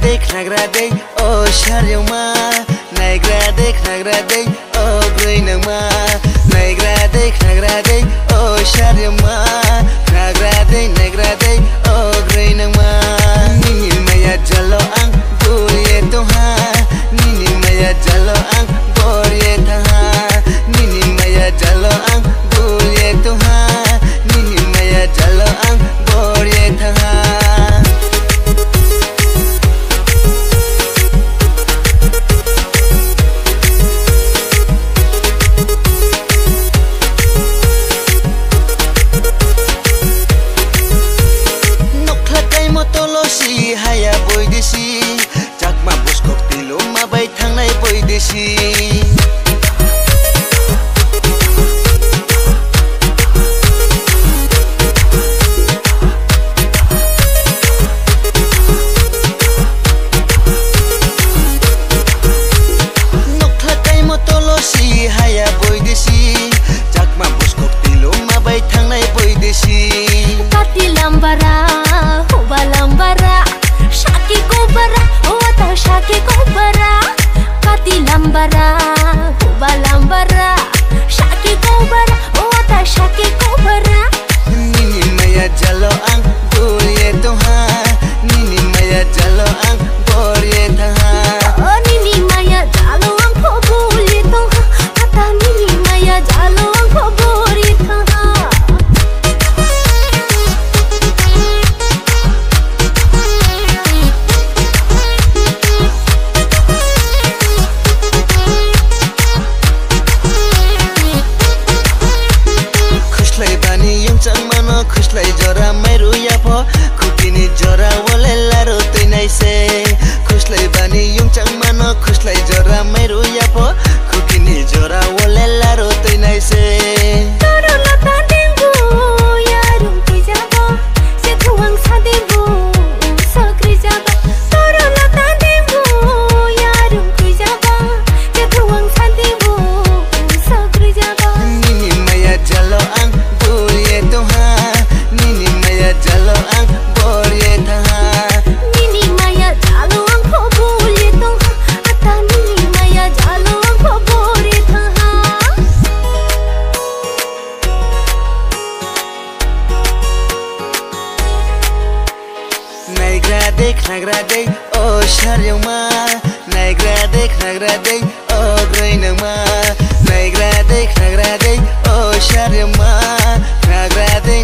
nagrade o sharyama nagrade o greinama nagrade o sharyama nagrade o greinama nini maya jalo ang buye toha nini maya jalo ang borye taha nini maya jalo ang buye toha nini maya jalo ang borye taha haya boy desi jakma buskok tilo mabai thangnai boy desi nokhlakai motolosi haya boy desi jakma buskok tilo mabai thangnai boy desi kati lambara hoba lambara shaki kobara ota shaki kobara kati lambara hoba lambara shaki kobara ota shaki kobara nini maya jalo ang buye toha nini maya jalo ang borye taha nini maya jalo ang phobuli toha ata nini maya jalo ang phoburi taha खुशलाई जरा मेरो याफो खुकिनी जरा वले लारो तैनाइ से खुशलाई बानी युङचाङ मान खुशलाई जरा मेरो याफो खुकिनी जरा वले लारो तैनाइ से तोरो लता देबो यारुम तिजाबो से थुवाङ सादेबो सक्रि जाबो तोरो लता देबो यारुम तिजाबो से थुवाङ सादेबो सक्रि जाबो निनी माया जलो आं बुये तोहा jalo ang borye taha nini maya jalo ang phobuli toha ata nini maya jalo ang phoburi taha nagrade o sharyama nagrade o greinama nagrade o sharyama nagrade